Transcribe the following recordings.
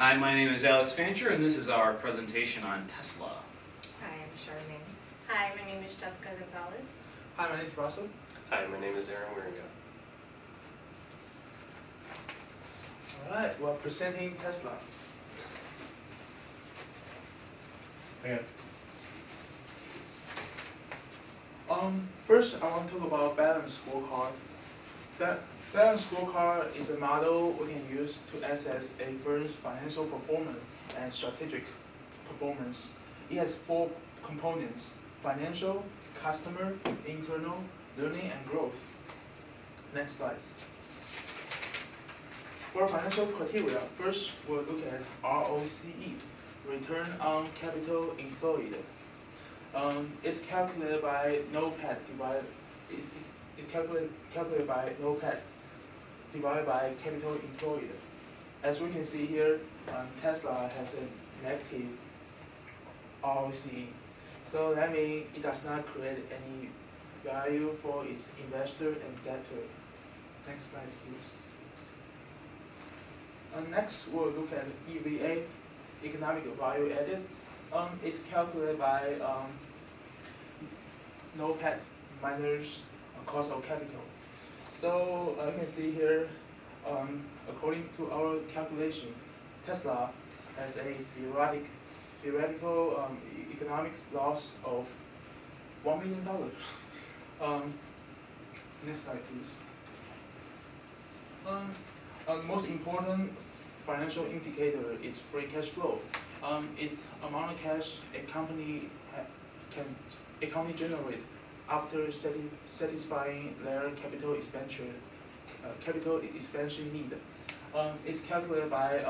Hi, my name is Alex Fancher, and this is our presentation on Tesla. Hi, I'm Charmaine. Hi, my name is Jessica Gonzalez. Hi, my name is Russell. Hi, my name is Aaron Wieringa. Alright, we're presenting Tesla. Okay. First, I want to talk about Balance Scorecard. Balance Scorecard is a model we can use to assess a firm's financial performance and strategic performance. It has 4 components: financial, customer, internal, learning, and growth. Next slide. For financial criteria, first we'll look at ROCE, return on capital employed. It's calculated by NOPAT divided. It's calculated by NOPAT divided by capital employed. As we can see here, Tesla has a negative ROCE. So that means it does not create any value for its investor and debtor. Next slide, please. Next, we'll look at EVA, economic value added. It's calculated by NOPAT minus cost of capital. So you can see here, according to our calculation, Tesla has a theoretical economic loss of $1 million. Next slide, please. Most important financial indicator is free cash flow. It's amount of cash a company can generate after satisfying their capital expansion need. It's calculated by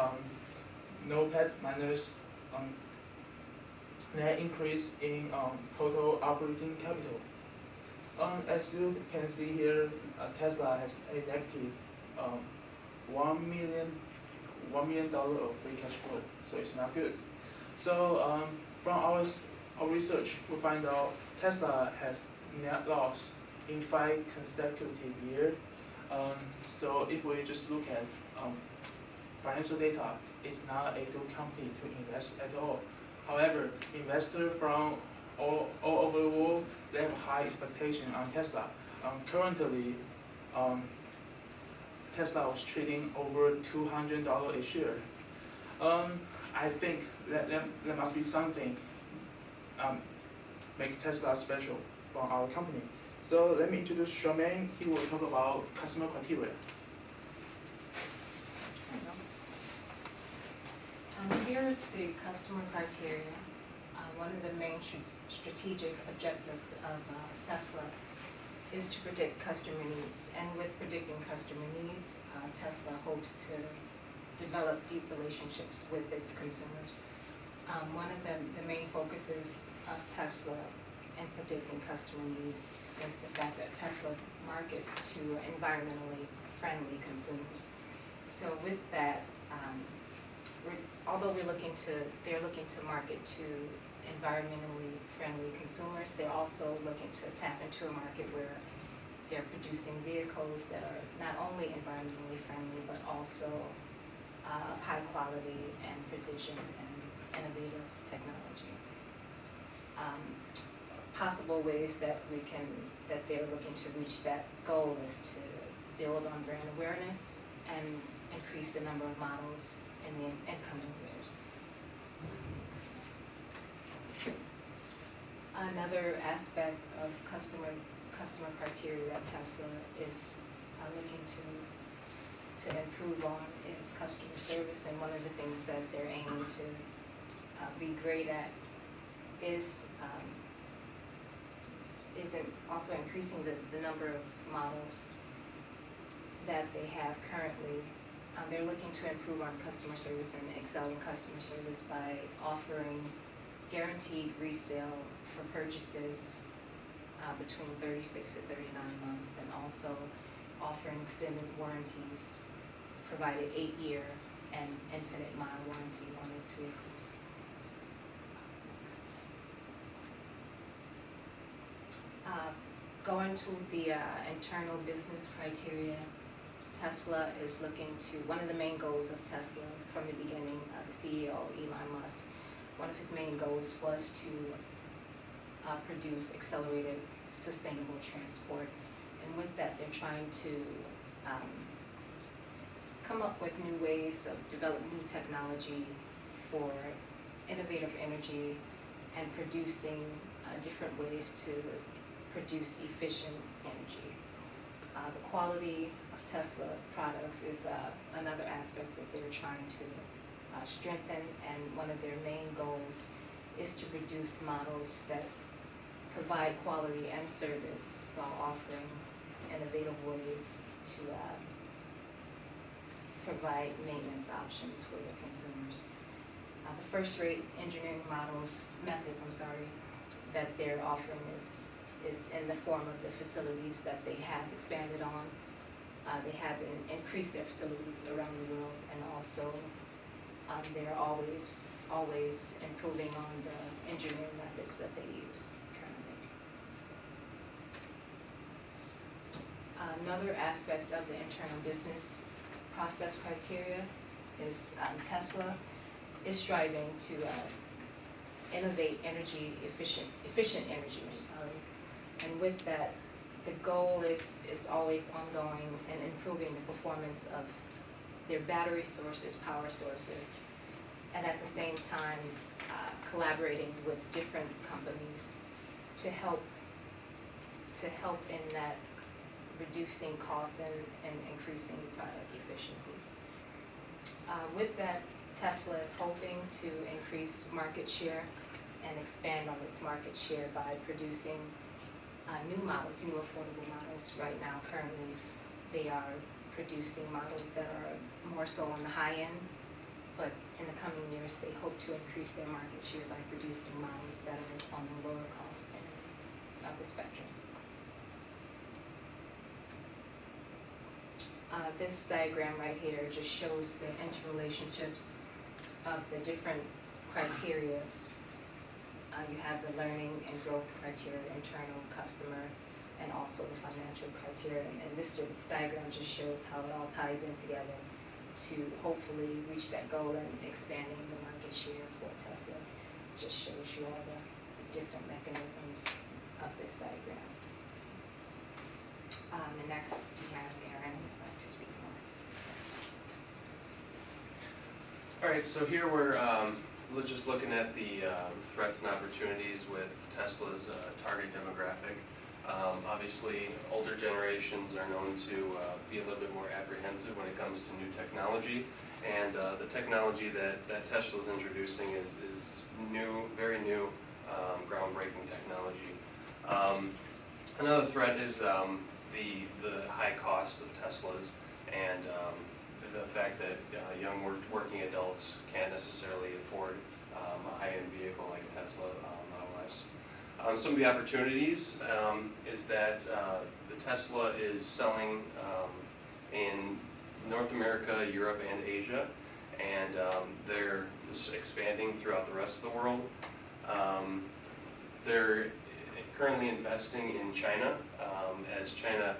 NOPAT minus net increase in total operating capital. As you can see here, Tesla has a negative $1 million of free cash flow, so it's not good. So from our research, we find out Tesla has net loss in 5 consecutive years. So if we just look at financial data, it's not a good company to invest at all. However, investors from all over the world, they have high expectation on Tesla. Currently, Tesla was trading over $200 a share. I think that there must be something make Tesla special from our company. So let me introduce Charmaine. He will talk about customer criteria. Here's the customer criteria. One of the main strategic objectives of Tesla is to predict customer needs. And with predicting customer needs, Tesla hopes to develop deep relationships with its consumers. One of the main focuses of Tesla in predicting customer needs is the fact that Tesla markets to environmentally friendly consumers. So with that, although they're looking to market to environmentally friendly consumers, they're also looking to tap into a market where they're producing vehicles that are not only environmentally friendly, but also of high quality and precision and innovative technology. Possible ways that they're looking to reach that goal is to build on brand awareness and increase the number of models in the incoming years. Another aspect of customer criteria at Tesla is looking to improve on is customer service, and one of the things that they're aiming to be great at is also increasing the number of models that they have currently. They're looking to improve on customer service and excel in customer service by offering guaranteed resale for purchases between 36 to 39 months, and also offering extended warranties, provided 8-year and infinite mile warranty on its vehicles. Going to the internal business criteria, Tesla is looking to, one of the main goals of Tesla from the beginning, the CEO, Elon Musk, one of his main goals was to produce accelerated sustainable transport. And with that, they're trying to come up with new ways of developing new technology for innovative energy and producing different ways to produce efficient energy. The quality of Tesla products is another aspect that they're trying to strengthen, and one of their main goals is to produce models that provide quality and service while offering innovative ways to provide maintenance options for their consumers. The first-rate engineering methods, that they're offering is in the form of the facilities that they have expanded on. They have increased their facilities around the world, and also they're always improving on the engineering methods that they use currently. Another aspect of the internal business process criteria is Tesla is striving to innovate efficient energy. And with that, the goal is always ongoing and improving the performance of their battery sources, power sources, and at the same time collaborating with different companies to help in that reducing costs and increasing product efficiency. With that, Tesla is hoping to increase market share and expand on its market share by producing new models, new affordable models. Right now, currently, they are producing models that are more so on the high end, but in the coming years, they hope to increase their market share by producing models that are on the lower cost end of the spectrum. This diagram right here just shows the interrelationships of the different criterias. You have the learning and growth criteria, internal, customer, and also the financial criteria. And this diagram just shows how it all ties in together to hopefully reach that goal and expanding the market share for Tesla. Just shows you all the different mechanisms of this diagram. And next, we have Aaron to speak more. All right, so here we're just looking at the threats and opportunities with Tesla's target demographic. Obviously, older generations are known to be a little bit more apprehensive when it comes to new technology, and the technology that Tesla's introducing is new, very new, groundbreaking technology. Another threat is the high cost of Teslas, and the fact that young working adults can't necessarily afford a high-end vehicle like a Tesla Model S. Some of the opportunities is that the Tesla is selling in North America, Europe, and Asia, and they're just expanding throughout the rest of the world. They're currently investing in China, as China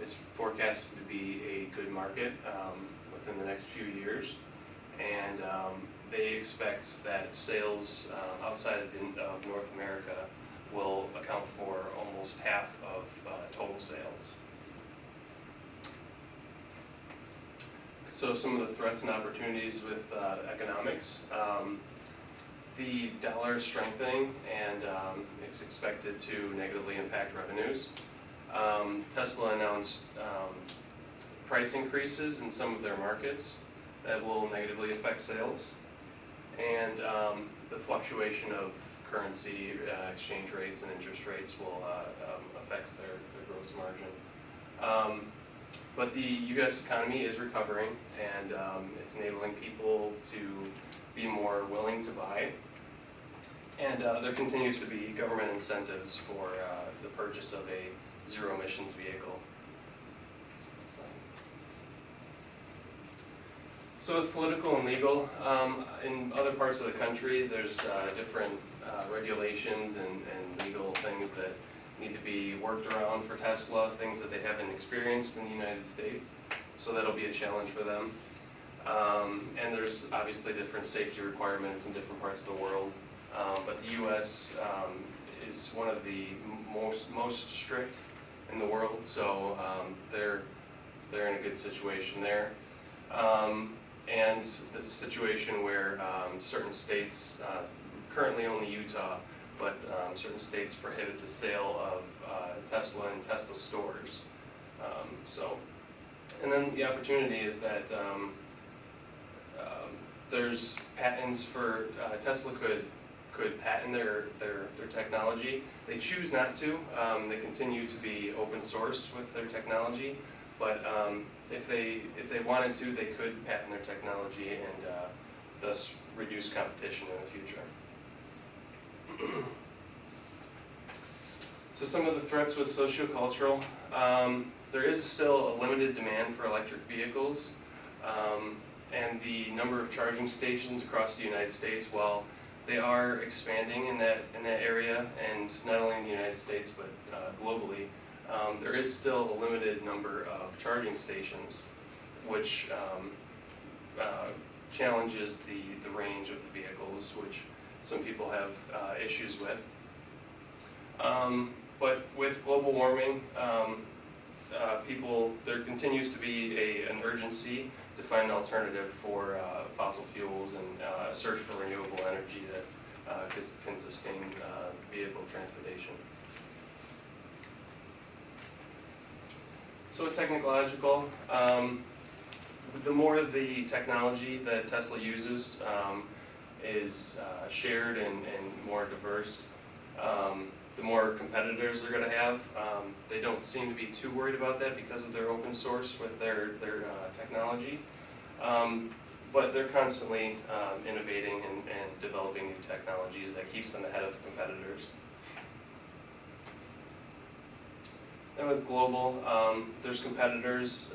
is forecasted to be a good market within the next few years, and they expect that sales outside of North America will account for almost half of total sales. So some of the threats and opportunities with economics. The dollar is strengthening, and it's expected to negatively impact revenues. Tesla announced price increases in some of their markets that will negatively affect sales, and the fluctuation of currency exchange rates and interest rates will affect their gross margin. But the U.S. economy is recovering, and it's enabling people to be more willing to buy. And there continues to be government incentives for the purchase of a zero emissions vehicle. So with political and legal, in other parts of the country, there's different regulations and legal things that need to be worked around for Tesla, things that they haven't experienced in the United States. So that'll be a challenge for them. And there's obviously different safety requirements in different parts of the world. But the U.S. Is one of the most strict in the world, so they're in a good situation there. And the situation where certain states, currently only Utah, but certain states prohibit the sale of Tesla in Tesla stores. And then the opportunity is that there's patents for Tesla could patent their technology. They choose not to. They continue to be open source with their technology, but if they wanted to, they could patent their technology and thus reduce competition in the future. So some of the threats with sociocultural, there is still a limited demand for electric vehicles, and the number of charging stations across the United States, while they are expanding in that area, and not only in the United States but globally, there is still a limited number of charging stations, which challenges the range of the vehicles, which some people have issues with. But with global warming, there continues to be an urgency to find an alternative for fossil fuels and a search for renewable energy that can sustain vehicle transportation. So technological, the more the technology that Tesla uses is shared and more diverse, the more competitors they're going to have. They don't seem to be too worried about that because of their open source with their technology. But they're constantly innovating and developing new technologies that keeps them ahead of competitors. And with global, there's competitors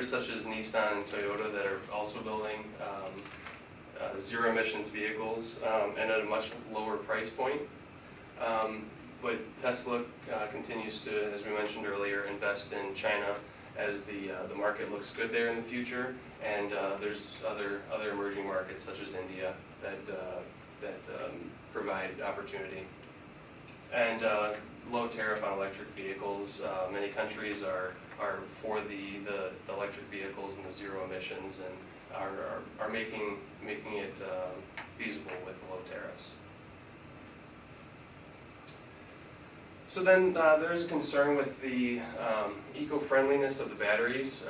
such as Nissan and Toyota that are also building zero emissions vehicles and at a much lower price point. But Tesla continues to, as we mentioned earlier, invest in China as the market looks good there in the future, and there's other emerging markets such as India that provide opportunity. And low tariff on electric vehicles. Many countries are for the electric vehicles and the zero emissions, and are making it feasible with low tariffs. So then there's a concern with the eco-friendliness of the batteries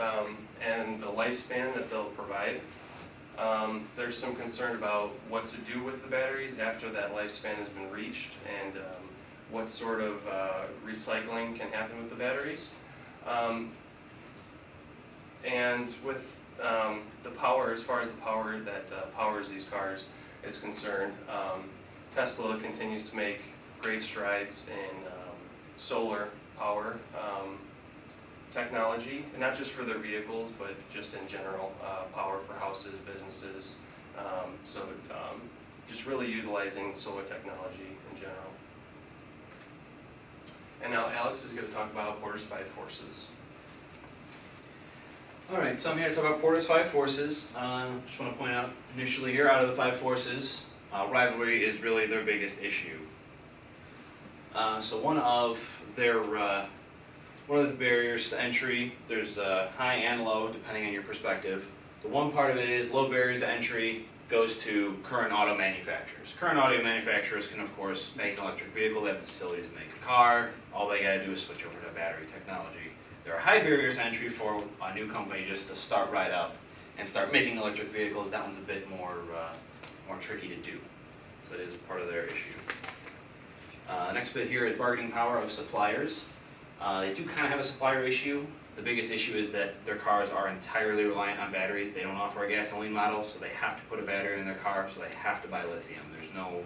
and the lifespan that they'll provide. There's some concern about what to do with the batteries after that lifespan has been reached, and what sort of recycling can happen with the batteries. And with the power, as far as the power that powers these cars is concerned, Tesla continues to make great strides in solar power technology, and not just for their vehicles, but just in general, power for houses, businesses. Just really utilizing solar technology in general. And now Alex is going to talk about Porter's Five Forces. Alright, so I'm here to talk about Porter's Five Forces. Just want to point out initially here, out of the five forces, rivalry is really their biggest issue. So one of the barriers to entry, there's high and low depending on your perspective. The one part of it is low barriers to entry goes to current auto manufacturers. Current auto manufacturers can of course make an electric vehicle, they have facilities to make a car, all they gotta do is switch over to battery technology. There are high barriers to entry for a new company just to start right up and start making electric vehicles. That one's a bit more tricky to do. So it is a part of their issue. Next bit here is bargaining power of suppliers. They do kind of have a supplier issue. The biggest issue is that their cars are entirely reliant on batteries. They don't offer a gasoline model, so they have to put a battery in their car, so they have to buy lithium. There's no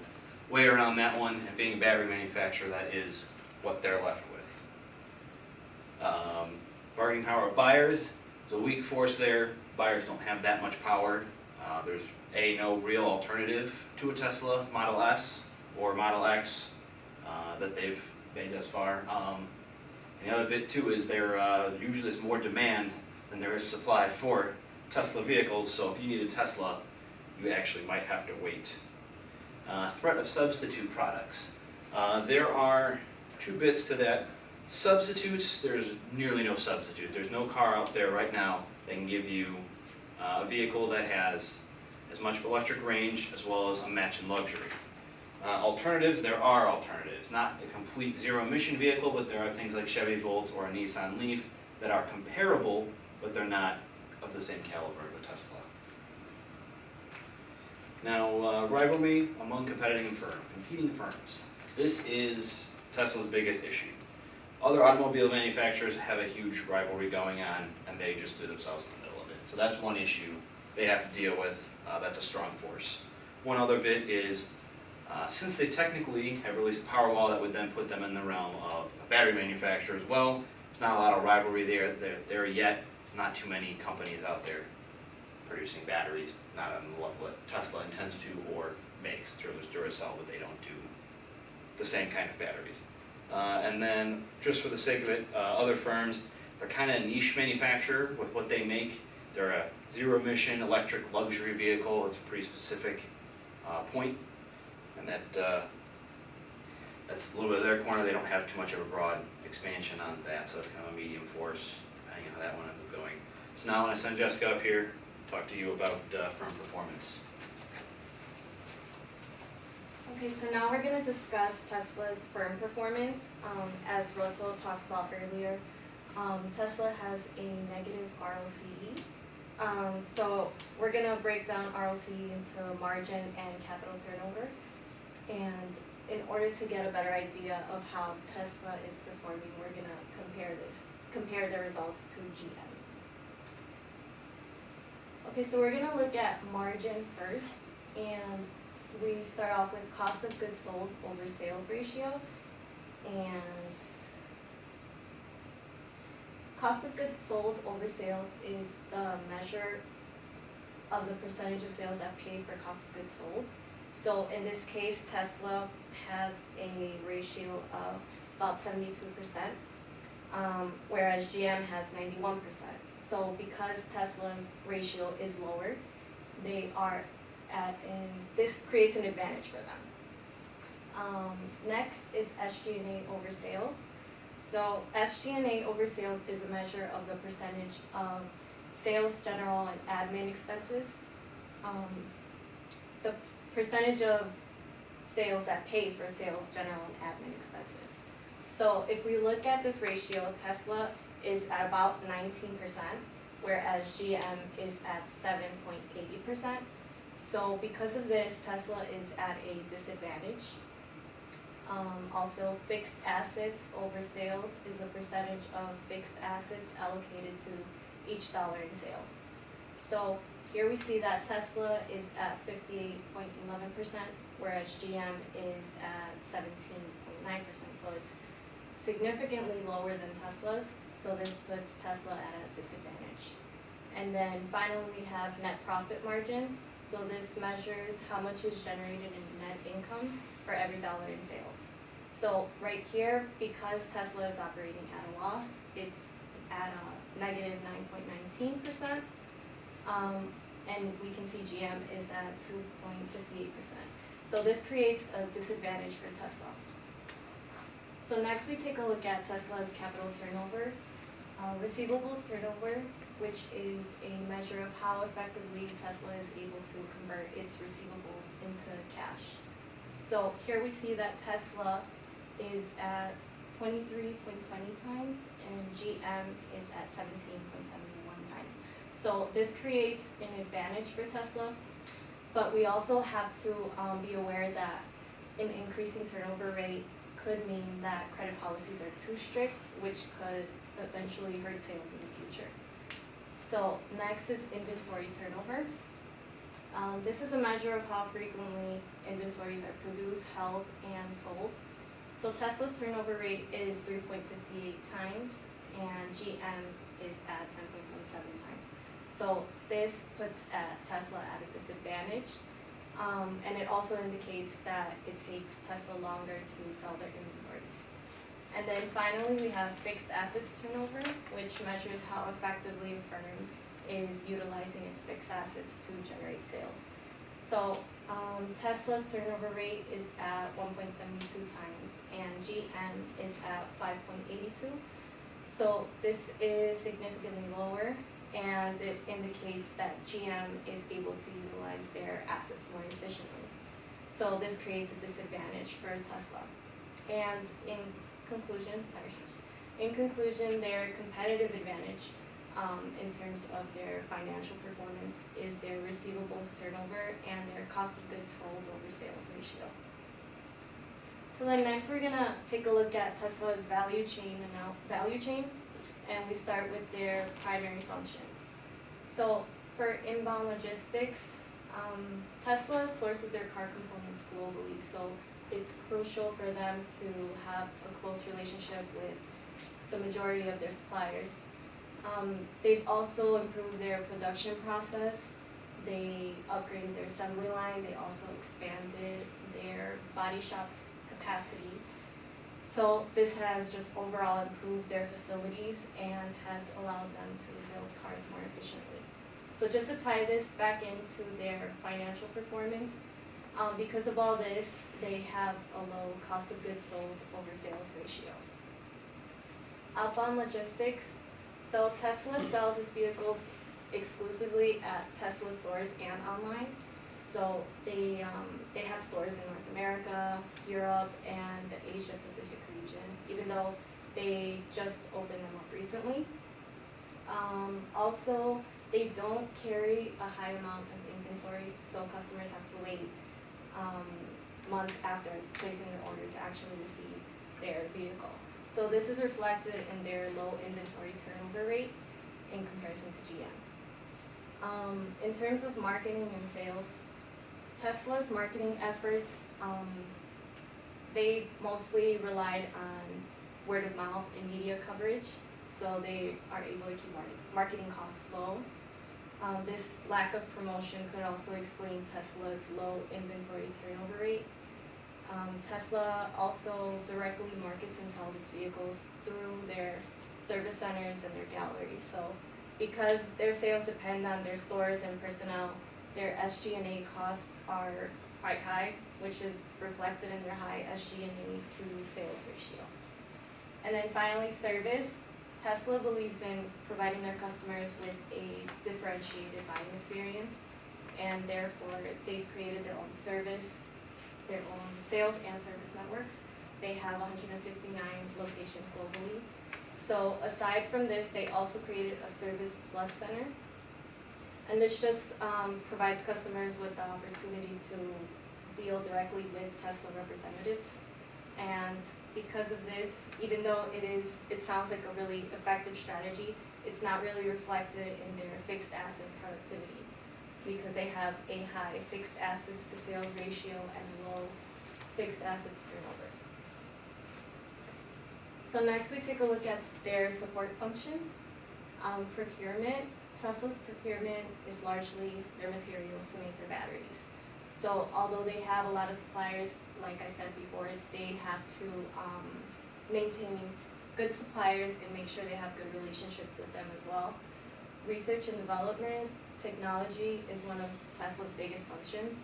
way around that one, and being a battery manufacturer, that is what they're left with. Bargaining power of buyers, there's a weak force there. Buyers don't have that much power. There's no real alternative to a Tesla Model S or Model X that they've made thus far. And the other bit too is usually there's more demand than there is supply for Tesla vehicles, so if you need a Tesla, you actually might have to wait. Threat of substitute products. There are two bits to that. Substitutes, there's nearly no substitute. There's no car out there right now that can give you a vehicle that has as much electric range as well as a match in luxury. Alternatives, there are alternatives. Not a complete zero-emission vehicle, but there are things like Chevy Volt or a Nissan Leaf that are comparable, but they're not of the same caliber of a Tesla. Now, rivalry among competing firms. This is Tesla's biggest issue. Other automobile manufacturers have a huge rivalry going on, and they just threw themselves in the middle of it. So that's one issue they have to deal with. That's a strong force. One other bit is, since they technically have released a Powerwall that would then put them in the realm of a battery manufacturer as well, there's not a lot of rivalry there yet. There's not too many companies out there producing batteries, not on the level that Tesla intends to or makes through Duracell, but they don't do the same kind of batteries. And then, just for the sake of it, other firms, they're kind of a niche manufacturer with what they make. They're a zero-emission electric luxury vehicle. It's a pretty specific point, and that's a little bit of their corner. They don't have too much of a broad expansion on that, so it's kind of a medium force, depending on how that one ends up going. So now I want to send Jessica up here, talk to you about firm performance. Okay, so now we're going to discuss Tesla's firm performance. As Russell talked about earlier, Tesla has a negative ROCE. So we're going to break down ROCE into margin and capital turnover. And in order to get a better idea of how Tesla is performing, we're going to compare the results to GM. Okay, so we're going to look at margin first, and we start off with cost of goods sold over sales ratio, and cost of goods sold over sales is the measure of the percentage of sales that pay for cost of goods sold. So in this case, Tesla has a ratio of about 72%, whereas GM has 91%. So because Tesla's ratio is lower, they are this creates an advantage for them. Next is SG&A over sales. So SG&A over sales is a measure of the percentage of sales, general, and admin expenses. The percentage of sales that pay for sales, general, and admin expenses. So if we look at this ratio, Tesla is at about 19%, whereas GM is at 7.80%. So because of this, Tesla is at a disadvantage. Also, fixed assets over sales is a percentage of fixed assets allocated to each dollar in sales. So here we see that Tesla is at 58.11%, whereas GM is at 17.9%. So it's significantly lower than Tesla's, so this puts Tesla at a disadvantage. And then finally we have net profit margin. So this measures how much is generated in net income for every dollar in sales. So right here, because Tesla is operating at a loss, it's at a negative 9.19%. And we can see GM is at 2.58%. So this creates a disadvantage for Tesla. So next we take a look at Tesla's capital turnover. Receivables turnover, which is a measure of how effectively Tesla is able to convert its receivables into cash. So here we see that Tesla is at 23.20 times and GM is at 17.71 times. So this creates an advantage for Tesla, but we also have to be aware that an increasing turnover rate could mean that credit policies are too strict, which could eventually hurt sales in the future. So next is inventory turnover. This is a measure of how frequently inventories are produced, held, and sold. So Tesla's turnover rate is 3.58 times, and GM is at 10.27 times. So this puts Tesla at a disadvantage, and it also indicates that it takes Tesla longer to sell their inventories. And then finally, we have fixed assets turnover, which measures how effectively a firm is utilizing its fixed assets to generate sales. So Tesla's turnover rate is at 1.72 times and GM is at 5.82. So this is significantly lower, and it indicates that GM is able to utilize their assets more efficiently. So this creates a disadvantage for Tesla. And in conclusion, their competitive advantage in terms of their financial performance is their receivables turnover and their cost of goods sold over sales ratio. So then next we're gonna take a look at Tesla's value chain, and we start with their primary functions. So for inbound logistics, Tesla sources their car components globally, so it's crucial for them to have a close relationship with the majority of their suppliers. They've also improved their production process. They upgraded their assembly line. They also expanded their body shop capacity. So this has just overall improved their facilities and has allowed them to build cars more efficiently. So just to tie this back into their financial performance, because of all this, they have a low cost of goods sold over sales ratio. Outbound logistics. So Tesla sells its vehicles exclusively at Tesla stores and online. So they have stores in North America, Europe, and the Asia Pacific region, even though they just opened them up recently. Also, they don't carry a high amount of inventory, so customers have to wait months after placing their order to actually receive their vehicle. So this is reflected in their low inventory turnover rate in comparison to GM. In terms of marketing and sales, Tesla's marketing efforts, they mostly relied on word of mouth and media coverage, so they are able to keep marketing costs low. This lack of promotion could also explain Tesla's low inventory turnover rate. Tesla also directly markets and sells its vehicles through their service centers and their galleries. So because their sales depend on their stores and personnel, their SG&A costs are quite high, which is reflected in their high SG&A to sales ratio. And then finally, service. Tesla believes in providing their customers with a differentiated buying experience, and therefore they've created their own sales and service networks. They have 159 locations globally. So aside from this, they also created a Service Plus Center, and this just provides customers with the opportunity to deal directly with Tesla representatives. And because of this, even though it sounds like a really effective strategy, it's not really reflected in their fixed asset productivity, because they have a high fixed assets to sales ratio and low fixed assets turnover. So next we take a look at their support functions. Procurement. Tesla's procurement is largely their materials to make their batteries. So although they have a lot of suppliers, like I said before, they have to maintain good suppliers and make sure they have good relationships with them as well. Research and development. Technology is one of Tesla's biggest functions.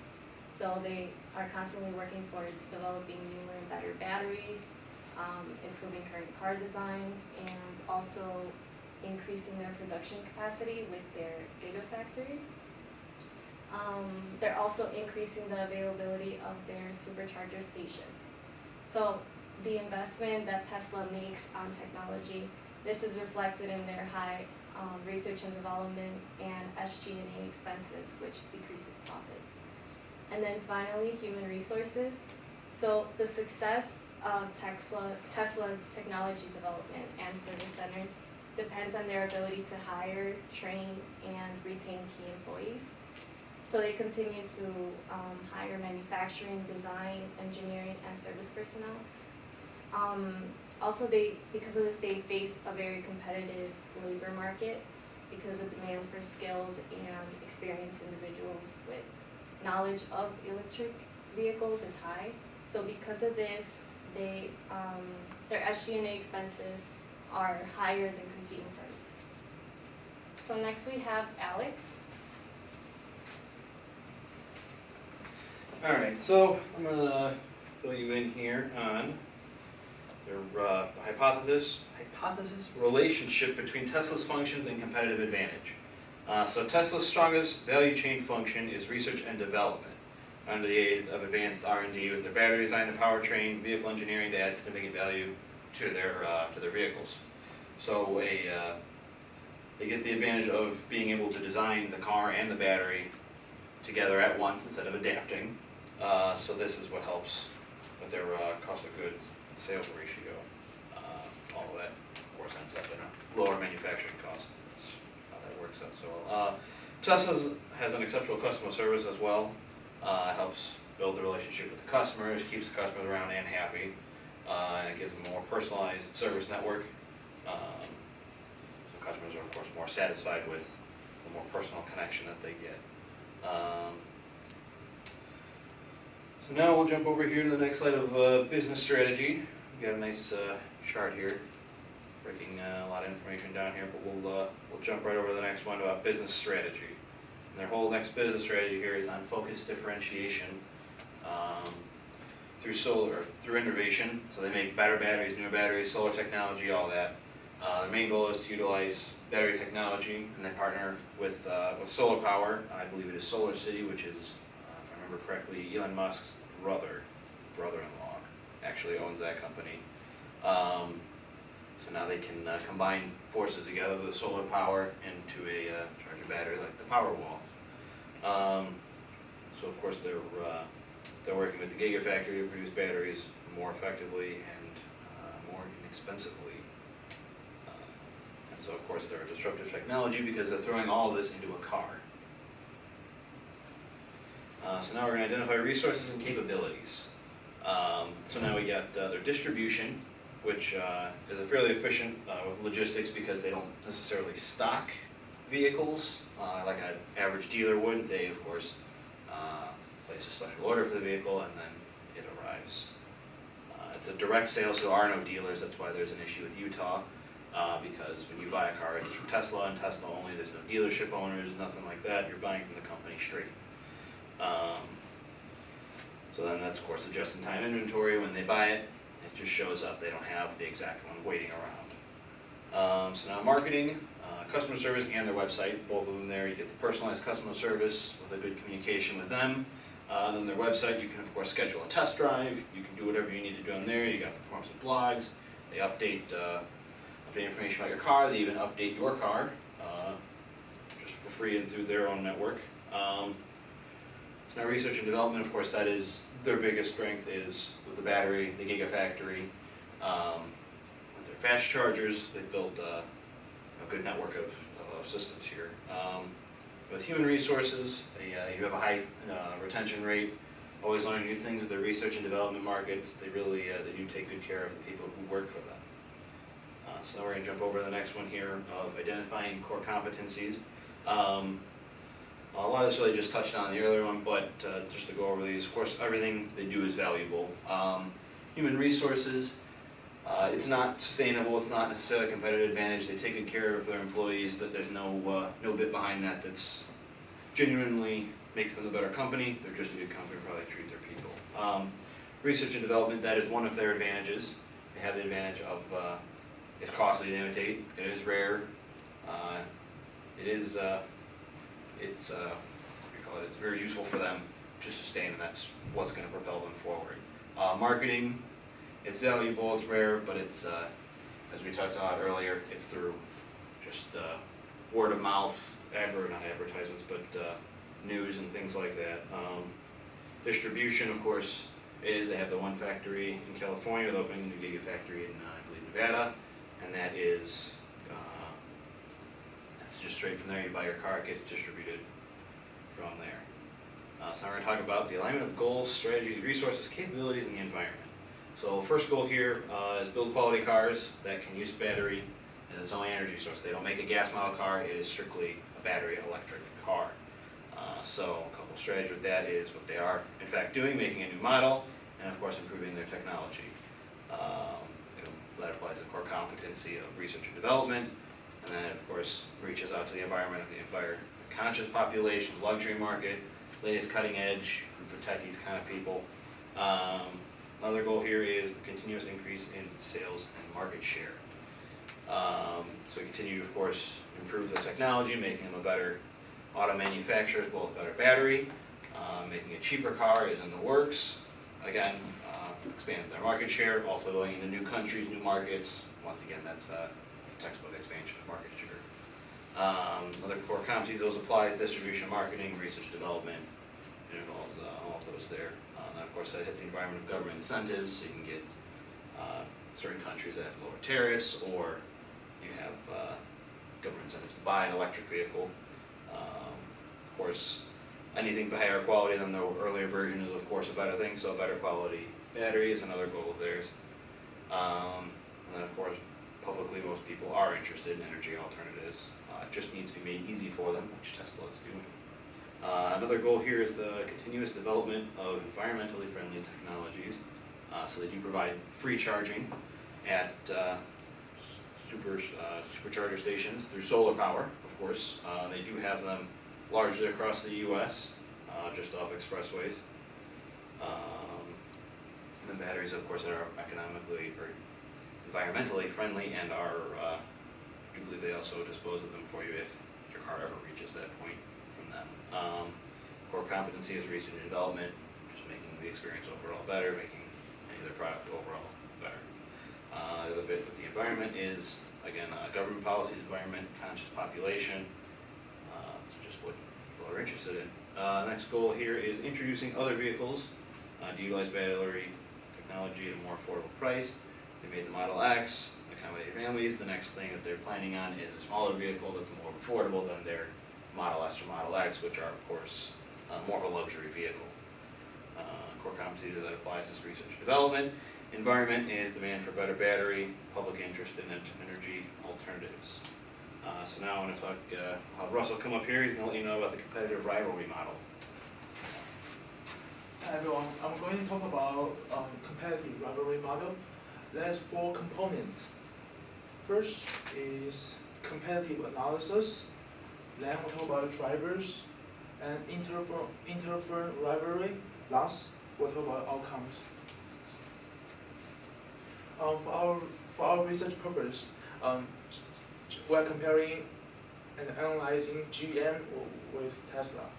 So they are constantly working towards developing newer and better batteries, improving current car designs, and also increasing their production capacity with their Gigafactory. They're also increasing the availability of their supercharger stations. So the investment that Tesla makes on technology, this is reflected in their high research and development and SG&A expenses, which decreases profits. And then finally, human resources. So the success of Tesla's technology development and service centers depends on their ability to hire, train, and retain key employees. So they continue to hire manufacturing, design, engineering, and service personnel. Also, because of this, they face a very competitive labor market because the demand for skilled and experienced individuals with knowledge of electric vehicles is high. So because of this, they, their SG&A expenses are higher than competing firms. So next we have Alex. Alright, so I'm gonna fill you in here on the hypothesis relationship between Tesla's functions and competitive advantage. So Tesla's strongest value chain function is research and development, under the aid of advanced R&D with their battery design, the powertrain, vehicle engineering to add significant value to their vehicles. So they get the advantage of being able to design the car and the battery together at once instead of adapting. So this is what helps with their cost of goods and sales ratio. All of that, of course, ends up in a lower manufacturing cost. That's how that works out so well. Tesla has an exceptional customer service as well. It helps build the relationship with the customers, keeps the customers around and happy, and it gives them a more personalized service network. So customers are, of course, more satisfied with the more personal connection that they get. So now we'll jump over here to the next slide of business strategy. We got a nice chart here, breaking a lot of information down here, but we'll jump right over to the next one about business strategy. And their whole next business strategy here is on focused differentiation through innovation. So they make better batteries, newer batteries, solar technology, all that. Their main goal is to utilize battery technology, and they partner with Solar Power. I believe it is Solar City, which is, if I remember correctly, Elon Musk's brother-in-law actually owns that company. So now they can combine forces together with solar power into a charger battery like the Powerwall. So of course they're working with the Gigafactory to produce batteries more effectively and more inexpensively. And so of course they're a disruptive technology because they're throwing all of this into a car. So now we're going to identify resources and capabilities. So now we got their distribution, which is fairly efficient with logistics because they don't necessarily stock vehicles like an average dealer would. They, of course, place a special order for the vehicle and then it arrives. It's a direct sale, so there are no dealers. That's why there's an issue with Utah because when you buy a car, it's from Tesla and Tesla only. There's no dealership owners, nothing like that. You're buying from the company straight. So then that's, of course, the just-in-time inventory. When they buy it, it just shows up. They don't have the exact one waiting around. So now marketing, customer service, and their website, both of them there. You get the personalized customer service with a good communication with them. Then their website, you can, of course, schedule a test drive. You can do whatever you need to do on there. You got the forms of blogs. They update information about your car. They even update your car just for free and through their own network. So now research and development, of course, that is their biggest strength is with the battery, the Gigafactory. With their fast chargers, they've built a good network of systems here. With human resources, you have a high retention rate, always learning new things with their research and development markets. They really they do take good care of the people who work for them. So now we're going to jump over to the next one here of identifying core competencies. A lot of this really just touched on the earlier one, but just to go over these, of course, everything they do is valuable. Human resources, it's not sustainable, it's not necessarily a competitive advantage. They take good care of their employees, but there's no bit behind that that's genuinely makes them a better company. They're just a good company for how they treat their people. Research and development, that is one of their advantages. They have the advantage of it's costly to imitate, it is rare, it's very useful for them to sustain, and that's what's going to propel them forward. Marketing, it's valuable, it's rare, but it's, as we talked about earlier, it's through just word of mouth, not advertisements, but news and things like that. Distribution, of course, is they have the one factory in California, they're opening a new Gigafactory in, I believe, Nevada, and that is that's just straight from there. You buy your car, it gets distributed from there. So now we're going to talk about the alignment of goals, strategies, resources, capabilities, and the environment. So first goal here is build quality cars that can use battery as its own energy source. They don't make a gas model car, it is strictly a battery electric car. So a couple strategies with that is what they are in fact doing, making a new model, and of course improving their technology. That applies the core competency of research and development, and then of course reaches out to the environment of the conscious population, luxury market, latest cutting edge, group of techies kind of people. Another goal here is the continuous increase in sales and market share. So we continue, of course, improve the technology, making them a better auto manufacturer as well as a better battery. Making a cheaper car is in the works. Again, expands their market share, also going into new countries, new markets. Once again, that's textbook expansion of market share. Other core competencies those apply: distribution, marketing, research, development. It involves all of those there. And of course, that hits the environment of government incentives, so you can get certain countries that have lower tariffs, or you have government incentives to buy an electric vehicle. Of course, anything higher quality than the earlier version is, of course, a better thing. So, a better quality battery is another goal of theirs. And then, of course, publicly, most people are interested in energy alternatives. It just needs to be made easy for them, which Tesla is doing. Another goal here is the continuous development of environmentally friendly technologies. So they do provide free charging at supercharger stations through solar power, of course. They do have them largely across the U.S., just off expressways. And then batteries, of course, that are economically or environmentally friendly and are, I do believe they also dispose of them for you if your car ever reaches that point from them. Core competency is research and development, just making the experience overall better, making any other product overall better. The other bit with the environment is, again, government policies, environment, conscious population. It's just what people are interested in. Next goal here is introducing other vehicles to utilize battery technology at a more affordable price. They made the Model X, accommodate families. The next thing that they're planning on is a smaller vehicle that's more affordable than their Model S or Model X, which are, of course, more of a luxury vehicle. Core competency that applies is research and development. Environment is demand for better battery, public interest in energy alternatives. So now I want to talk, have Russell come up here. He's going to let you know about the competitive rivalry model. Hi everyone, I'm going to talk about competitive rivalry model. There's 4 components. First is competitive analysis. Then we'll talk about drivers and interfirm rivalry. Last, we'll talk about outcomes. For our research purpose, we're comparing and analyzing GM with Tesla.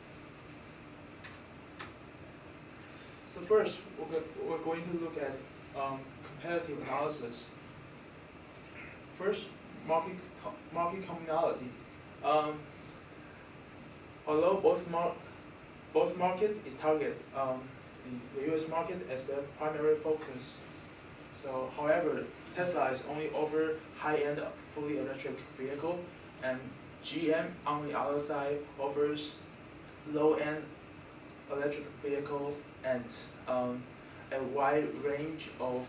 So first, we're going to look at competitive analysis. First, market commonality. Although both market is target the U.S. market as their primary focus. So, however, Tesla is only offer high-end fully electric vehicle, and GM on the other side offers low-end electric vehicle and a wide range of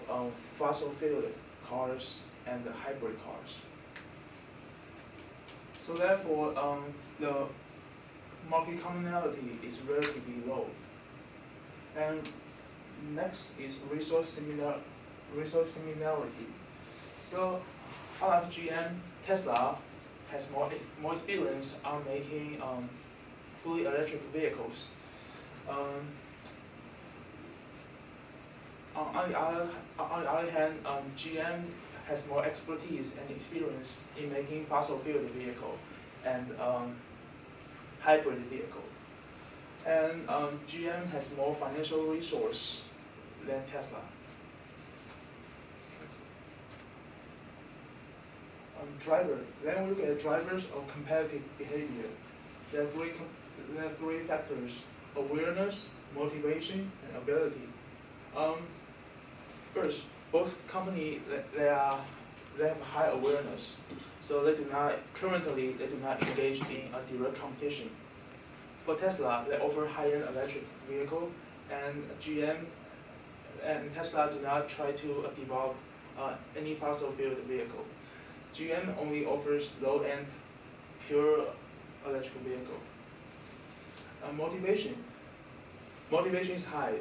fossil fuel cars and hybrid cars. So therefore, the market commonality is relatively low. And next is resource similarity. So, unlike GM, Tesla has more experience on making fully electric vehicles. On the other hand, GM has more expertise and experience in making fossil fuel vehicle and hybrid vehicle. And GM has more financial resource than Tesla. Driver. Then we look at drivers of competitive behavior. There are three factors: awareness, motivation, and ability. First, both companies they have high awareness, so they do not engage in a direct competition. For Tesla, they offer high-end electric vehicle, and GM and Tesla do not try to develop any fossil fuel vehicle. GM only offers low-end, pure electric vehicle. Motivation is high.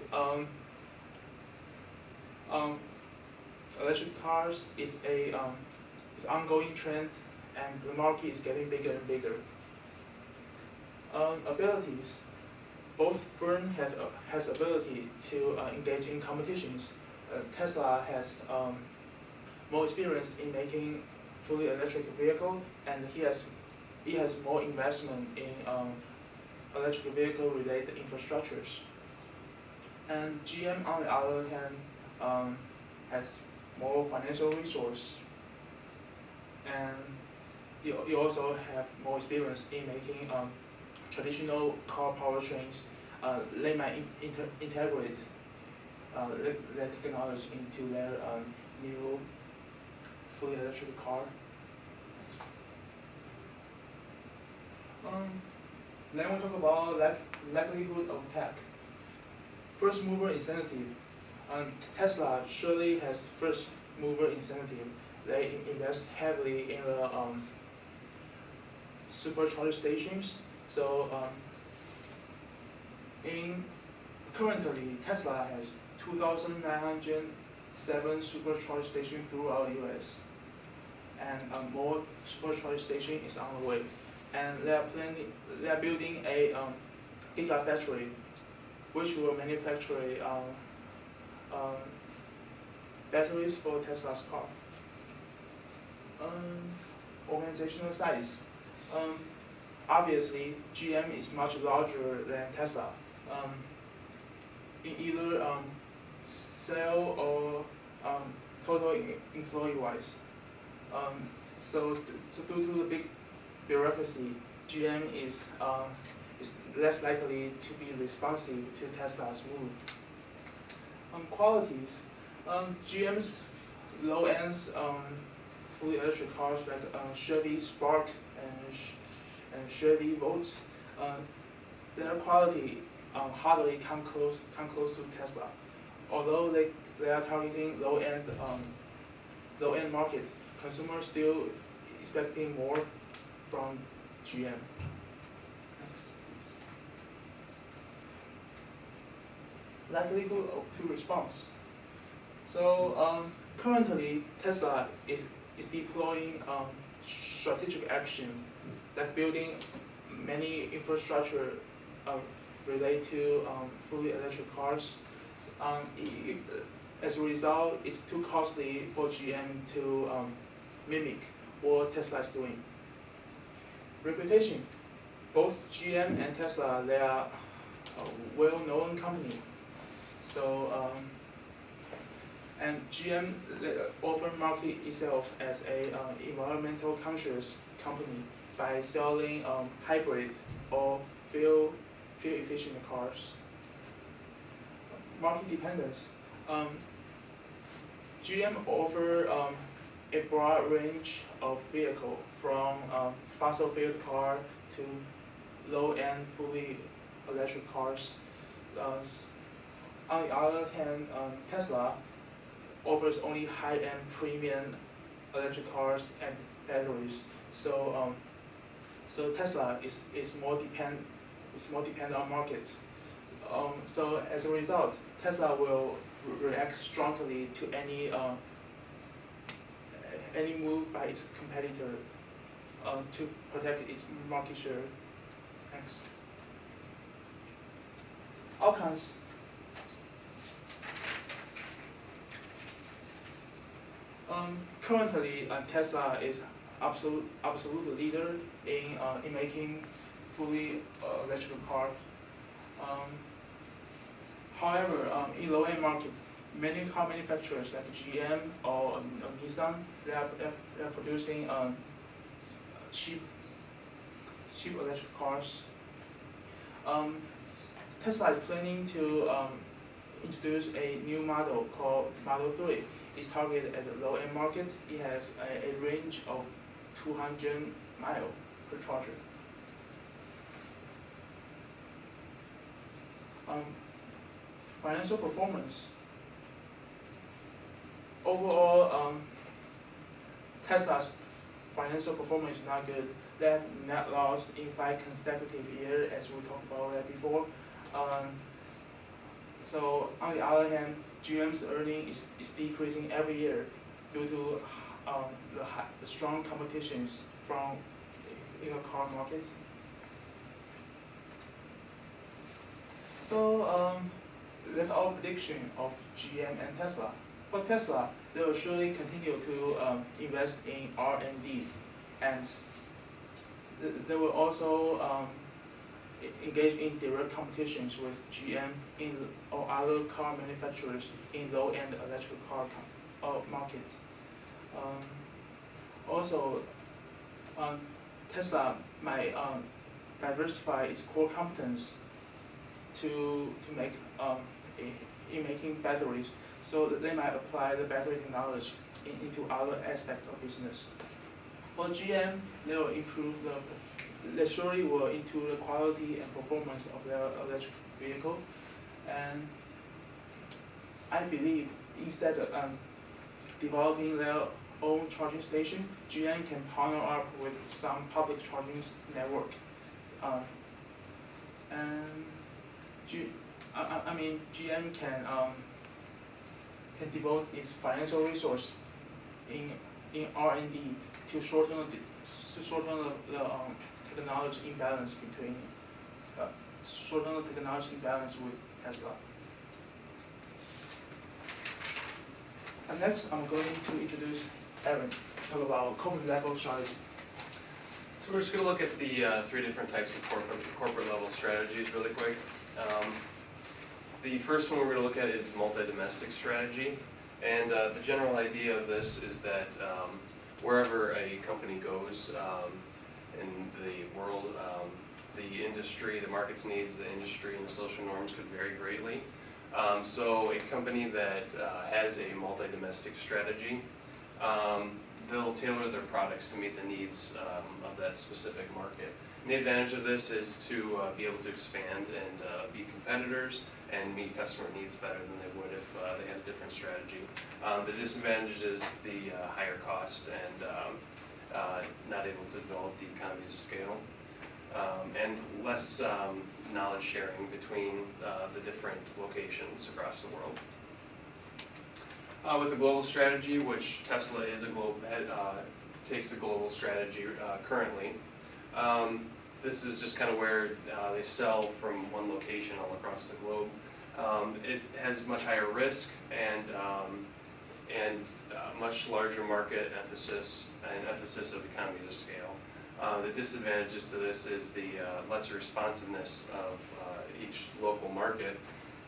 electric cars is is ongoing trend, and the market is getting bigger and bigger. Abilities. Both firms has ability to engage in competitions. Tesla has more experience in making fully electric vehicle, and he has more investment in electric vehicle related infrastructures. And GM on the other hand has more financial resource, and you also have more experience in making traditional car powertrains. They might integrate their technology into their new fully electric car. Then we talk about likelihood of tech. First mover incentive. Tesla surely has first mover incentive. They invest heavily in the supercharger stations. So currently Tesla has 2,907 supercharger stations throughout the US, and more supercharger station is on the way. And they are building a gigafactory, which will manufacture batteries for Tesla's car. Organizational size. Obviously, GM is much larger than Tesla. In either sale or total employee-wise. So due to the big bureaucracy, GM is less likely to be responsive to Tesla's move. Qualities. GM's low-end fully electric cars like Chevy Spark and Chevy Volt, their quality hardly come close to Tesla. Although they are targeting low-end market, consumers still expecting more from GM. Next, please. Likelihood to response. So currently Tesla is deploying strategic action, like building many infrastructure related to fully electric cars. As a result, it's too costly for GM to mimic what Tesla is doing. Reputation. Both GM and Tesla, they are a well-known company. So, and GM often market itself as a environmental conscious company by selling hybrid or fuel efficient cars. Market dependence. GM offer a broad range of vehicle from fossil fuel car to low-end fully electric cars. On the other hand, Tesla offers only high-end premium electric cars and batteries. So Tesla is more dependent on markets. So as a result, Tesla will react strongly to any move by its competitor to protect its market share. Thanks. Outcomes. Currently, Tesla is absolute leader in making fully electric cars. However, in low-end market, many car manufacturers like GM or Nissan, they are producing cheap electric cars. Tesla is planning to introduce a new model called Model 3. It's targeted at the low-end market. It has a range of 200 miles per charger. Financial performance. Overall, Tesla's financial performance is not good. They have net loss in 5 consecutive years, as we talked about that before. So on the other hand, GM's earning is decreasing every year due to the strong competitions from car market. So that's our prediction of GM and Tesla. For Tesla, they will surely continue to invest in R&D, and they will also engage in direct competitions with GM or other car manufacturers in low-end electric car market. Also, Tesla might diversify its core competence to make in making batteries, so that they might apply the battery technology into other aspects of business. For GM, they will improve they surely will into the quality and performance of their electric vehicle, and I believe instead of developing their own charging station, GM can partner up with some public charging network, and GM can devote its financial resource in R&D to shorten the technology imbalance between with Tesla. And next, I'm going to introduce Aaron to talk about corporate level strategy. So we're just going to look at the three different types of corporate level strategies really quick. The first one we're going to look at is the multi-domestic strategy, and the general idea of this is that wherever a company goes in the world, the industry, the market's needs, the industry, and the social norms could vary greatly. So a company that has a multi-domestic strategy, they'll tailor their products to meet the needs of that specific market. And the advantage of this is to be able to expand and be competitors and meet customer needs better than they would if they had a different strategy. The disadvantage is the higher cost and not able to develop the economies of scale, and less knowledge sharing between the different locations across the world. With the global strategy, which Tesla is takes a global strategy currently, this is just kind of where they sell from one location all across the globe. It has much higher risk and much larger market emphasis and emphasis of economies of scale. The disadvantages to this is the lesser responsiveness of each local market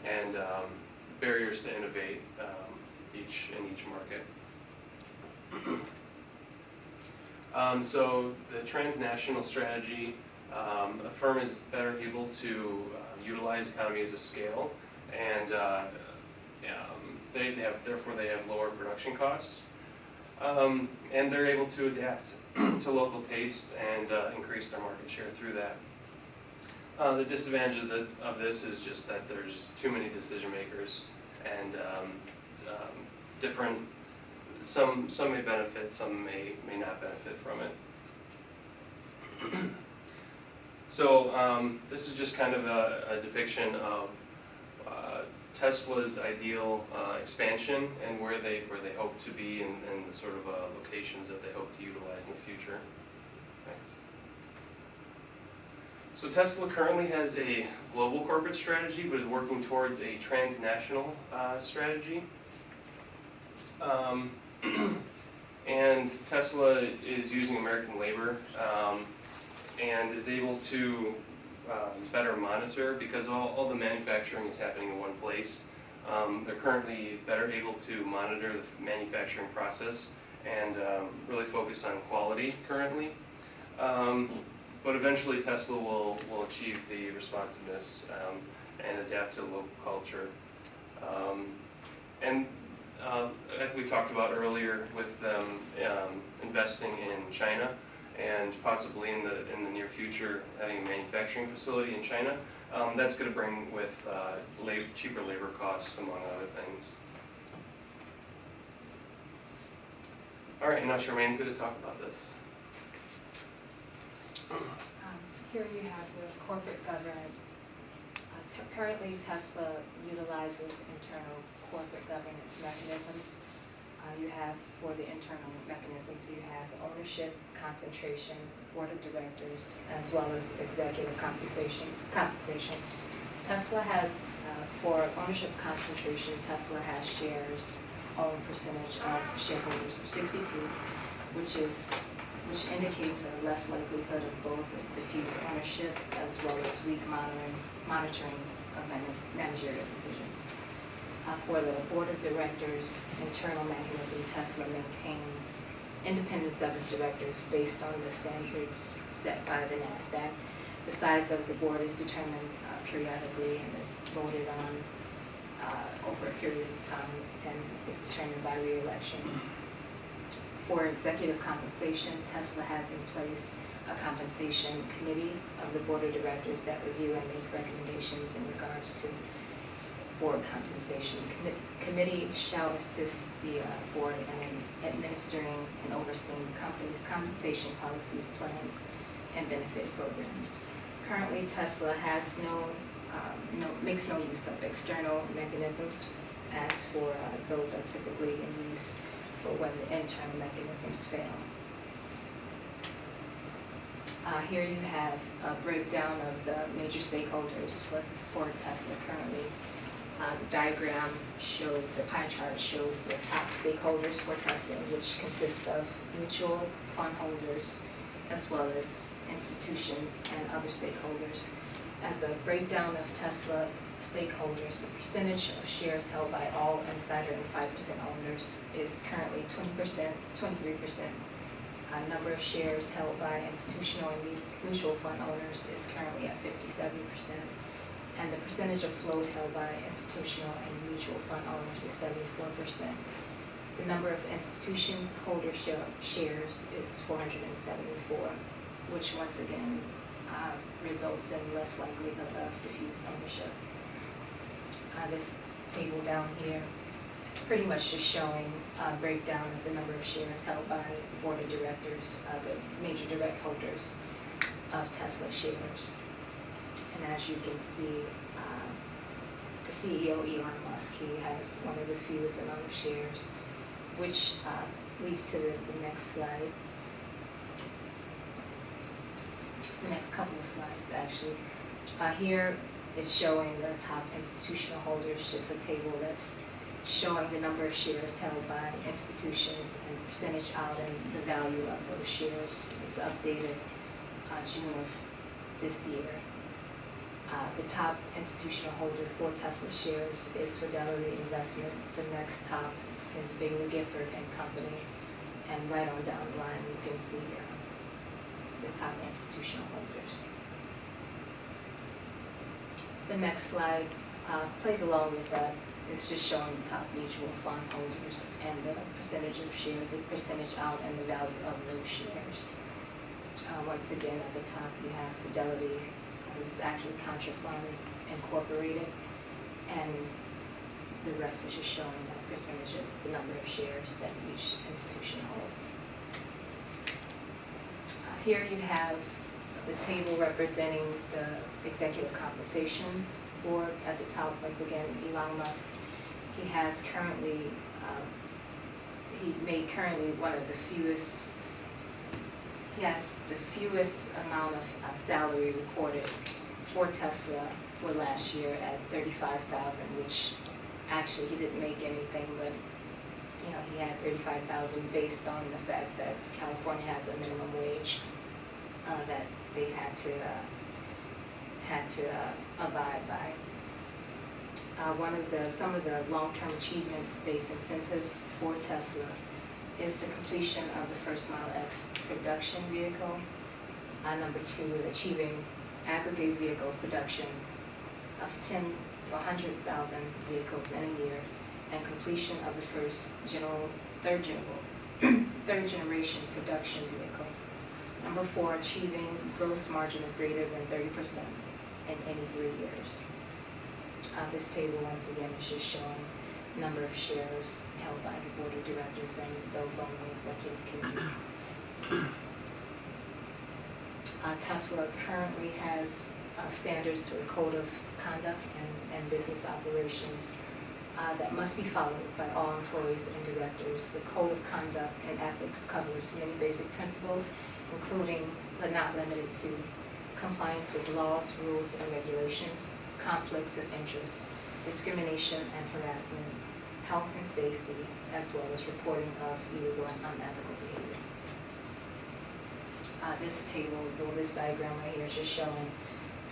and barriers to innovate in each market. So the transnational strategy, a firm is better able to utilize economies of scale, and therefore they have lower production costs, and they're able to adapt to local taste and increase their market share through that. The disadvantage of this is just that there's too many decision makers, and some may benefit, some may not benefit from it. So this is just kind of a depiction of Tesla's ideal expansion and where they hope to be and the sort of locations that they hope to utilize in the future. Next. So Tesla currently has a global corporate strategy, but is working towards a transnational strategy. And Tesla is using American labor and is able to better monitor, because all the manufacturing is happening in one place. They're currently better able to monitor the manufacturing process and really focus on quality currently. But eventually Tesla will achieve the responsiveness and adapt to local culture. Like we talked about earlier, with them investing in China and possibly in the near future having a manufacturing facility in China, that's going to bring with cheaper labor costs, among other things. All right, now Charmaine's going to talk about this. Here you have the corporate governance Currently, Tesla utilizes internal corporate governance mechanisms. You have, for the internal mechanisms, you have ownership, concentration, board of directors, as well as executive compensation. Tesla has, for ownership concentration, Tesla has shares, own percentage of shareholders of 62, which indicates a less likelihood of both diffuse ownership as well as weak monitoring of managerial decisions. For the board of directors internal mechanism, Tesla maintains independence of its directors based on the standards set by the NASDAQ. The size of the board is determined periodically and is voted on over a period of time and is determined by re-election. For executive compensation, Tesla has in place a compensation committee of the board of directors that review and make recommendations in regards to board compensation. Committee shall assist the board in administering and overseeing the company's compensation policies, plans, and benefit programs. Currently, Tesla has makes no use of external mechanisms, as for those are typically in use for when the internal mechanisms fail. Here you have a breakdown of the major stakeholders for Tesla currently. The diagram shows, the pie chart shows the top stakeholders for Tesla, which consists of mutual fund holders as well as institutions and other stakeholders. As a breakdown of Tesla stakeholders, the percentage of shares held by all insider and 5% owners is currently 20%, 23%. Number of shares held by institutional and mutual fund owners is currently at 57%. And the percentage of float held by institutional and mutual fund owners is 74%. The number of institutions holder shares is 474, which once again results in less likelihood of diffuse ownership. This table down here is pretty much just showing a breakdown of the number of shares held by the board of directors, the major direct holders of Tesla shares. And as you can see, the CEO, Elon Musk, he has one of the fewest amount of shares, which leads to the next slide. The next couple of slides, actually. Here it's showing the top institutional holders, just a table that's showing the number of shares held by institutions and the percentage out and the value of those shares. It's updated June of this year. The top institutional holder for Tesla shares is Fidelity Investment. The next top is Bailey Gifford and Company. And right on down the line, you can see the top institutional holders. The next slide plays along with that. It's just showing the top mutual fund holders and the percentage of shares, the percentage out, and the value of those shares. Once again, at the top, you have Fidelity. This is actually Contrafund Incorporated, and the rest is just showing that percentage of the number of shares that each institution holds. Here you have the table representing the executive compensation board. At the top, once again, Elon Musk. He has currently, one of the fewest. He has the fewest amount of salary recorded for Tesla for last year at $35,000, which actually he didn't make anything, but he had $35,000 based on the fact that California has a minimum wage that they had to abide by. Some of the long-term achievement-based incentives for Tesla is the completion of the first Model X production vehicle. Number 2, achieving aggregate vehicle production of 10 to 100,000 vehicles in a year, and completion of the first third generation production vehicle. Number 4, achieving gross margin of greater than 30% in any 3 years. This table, once again, is just showing number of shares held by the board of directors and those on the executive committee. Tesla currently has standards or code of conduct and business operations that must be followed by all employees and directors. The code of conduct and ethics covers many basic principles, including but not limited to compliance with laws, rules, and regulations, conflicts of interest, discrimination and harassment, health and safety, as well as reporting of illegal and unethical behavior. This table, this diagram right here is just showing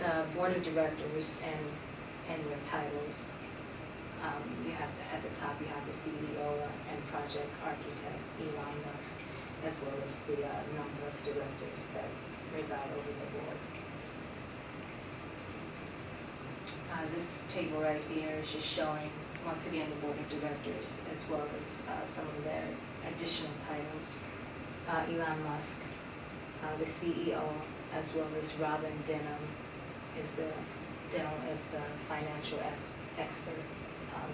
the board of directors and their titles. You have, at the top, you have the CEO and project architect, Elon Musk, as well as the number of directors that reside over the board. This table right here is just showing, once again, the board of directors, as well as some of their additional titles. Elon Musk, the CEO, as well as Robin Denham is the financial expert.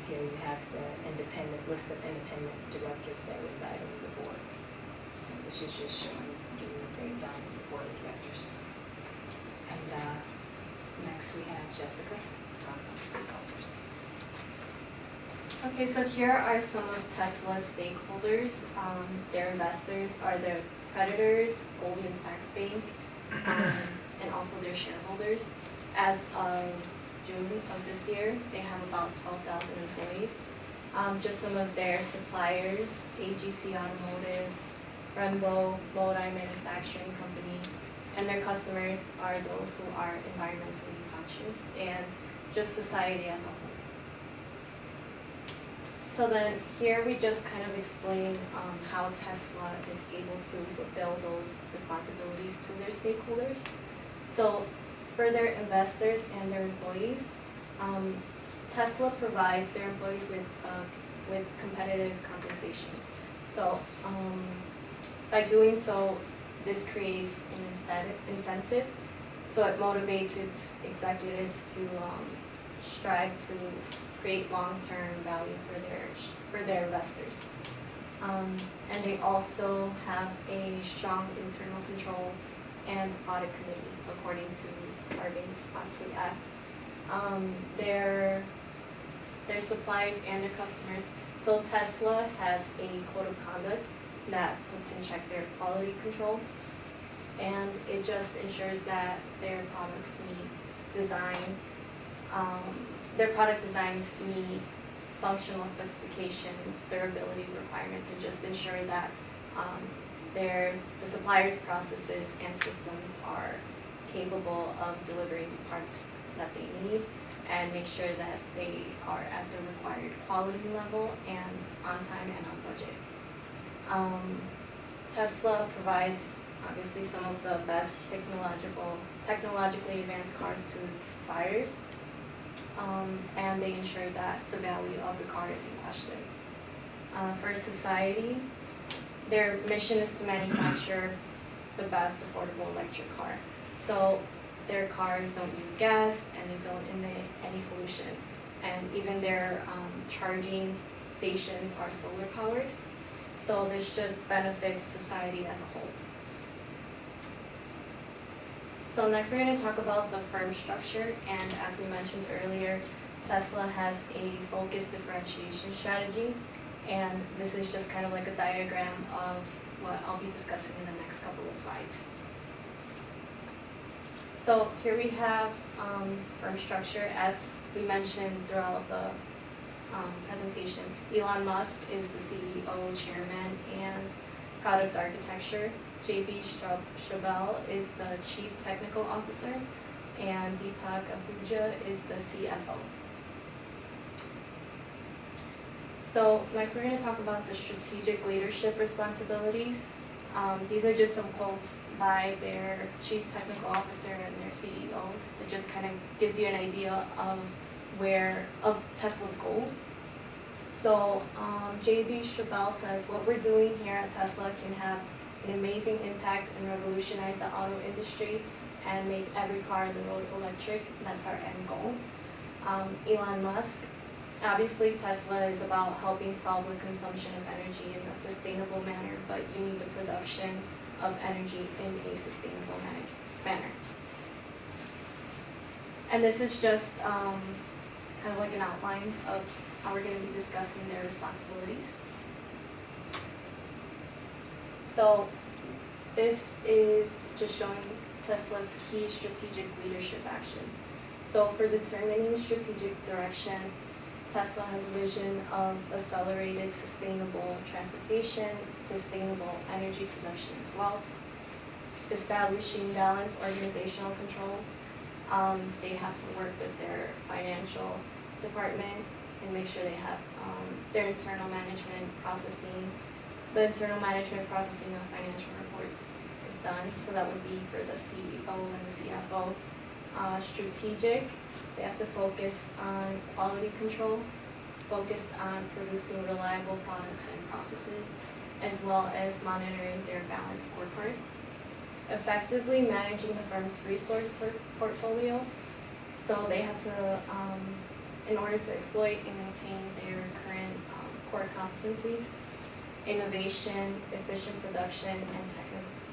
Here you have the list of independent directors that reside over the board. So this is just showing, giving a breakdown of the board of directors. And next we have Jessica talk about stakeholders. Okay, so here are some of Tesla's stakeholders. Their investors are the creditors, Goldman Sachs Bank, and also their shareholders. As of June of this year, they have about 12,000 employees. Just some of their suppliers: AGC Automotive, Brembo, Lodi Manufacturing Company, and their customers are those who are environmentally conscious and just society as a whole. So then here we just kind of explain how Tesla is able to fulfill those responsibilities to their stakeholders. So for their investors and their employees, Tesla provides their employees with competitive compensation. So by doing so, this creates an incentive. So it motivates its executives to strive to create long-term value for their investors. And they also have a strong internal control and audit committee, according to Sarbanes-Oxley Act. Their suppliers and their customers. So Tesla has a code of conduct that puts in check their quality control, and it just ensures that their products meet their product designs meet functional specifications, durability requirements, and just ensure that the suppliers' processes and systems are capable of delivering parts that they need, and make sure that they are at the required quality level and on time and on budget. Tesla provides obviously some of the best technologically advanced cars to its buyers, and they ensure that the value of the car is in question. For society, their mission is to manufacture the best affordable electric car. So their cars don't use gas and they don't emit any pollution. And even their charging stations are solar powered. So this just benefits society as a whole. So next we're going to talk about the firm structure, and as we mentioned earlier, Tesla has a focused differentiation strategy, and this is just kind of like a diagram of what I'll be discussing in the next couple of slides. So here we have firm structure. As we mentioned throughout the presentation, Elon Musk is the CEO, chairman, and product architecture. JB Straubel is the chief technical officer, and Deepak Ahuja is the CFO. So next we're going to talk about the strategic leadership responsibilities. These are just some quotes by their chief technical officer and their CEO that just kind of gives you an idea of Tesla's goals. So JB Straubel says, what we're doing here at Tesla can have an amazing impact and revolutionize the auto industry and make every car on the road electric. That's our end goal. Elon Musk, obviously Tesla is about helping solve the consumption of energy in a sustainable manner, but you need the production of energy in a sustainable manner. And this is just kind of like an outline of how we're going to be discussing their responsibilities. So this is just showing Tesla's key strategic leadership actions. So for determining strategic direction, Tesla has a vision of accelerated sustainable transportation, sustainable energy production as well, establishing balanced organizational controls. They have to work with their financial department and make sure they have their internal management processing. The internal management processing of financial reports is done, so that would be for the CEO and the CFO. Strategic, they have to focus on quality control, focus on producing reliable products and processes, as well as monitoring their balanced scorecard. Effectively managing the firm's resource portfolio, so they have to, in order to exploit and maintain their current core competencies, innovation, efficient production, and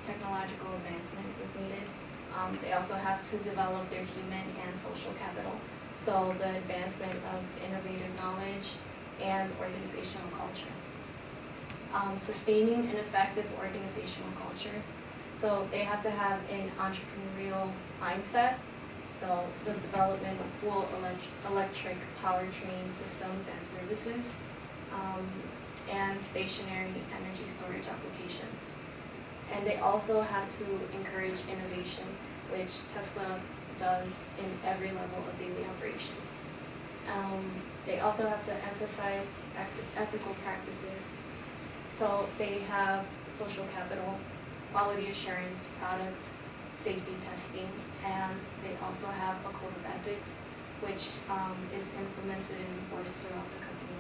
technological advancement is needed. They also have to develop their human and social capital, so the advancement of innovative knowledge and organizational culture. Sustaining an effective organizational culture, so they have to have an entrepreneurial mindset, so the development of full electric powertrain systems and services, and stationary energy storage applications. And they also have to encourage innovation, which Tesla does in every level of daily operations. They also have to emphasize ethical practices. So they have social capital, quality assurance, product safety testing, and they also have a code of ethics, which is implemented and enforced throughout the company.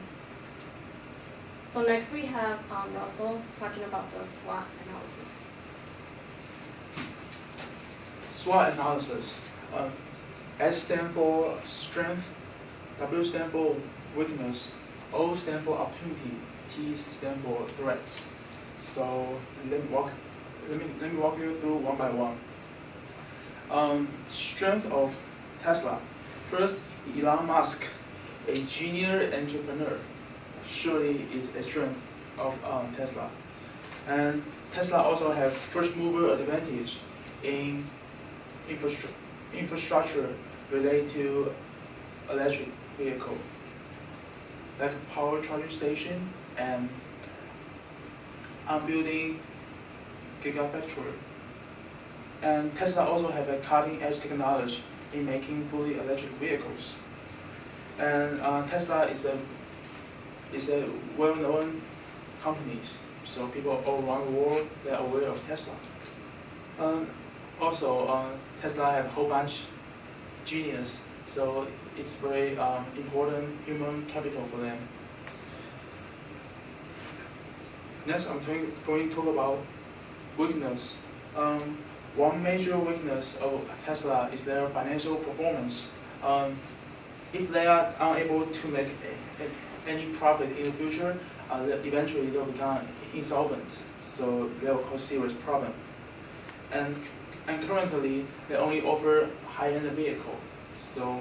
So next we have Russell talking about the SWOT analysis. SWOT analysis. S stands for strength, W stands for weakness, O stands for opportunity, T stands for threats. So let me walk you through one by one. Strength of Tesla. First, Elon Musk, a junior entrepreneur, surely is a strength of Tesla. And Tesla also have first mover advantage in infrastructure related to electric vehicle, like power charging station and building gigafactory. And Tesla also have a cutting edge technology in making fully electric vehicles. And Tesla is a well-known company, so people all around the world they are aware of Tesla. Also, Tesla have a whole bunch genius, so it's very important human capital for them. Next, I'm going to talk about weakness. One major weakness of Tesla is their financial performance. If they are unable to make any profit in the future, eventually they'll become insolvent, so they will cause serious problem. And currently, they only offer high-end vehicle, so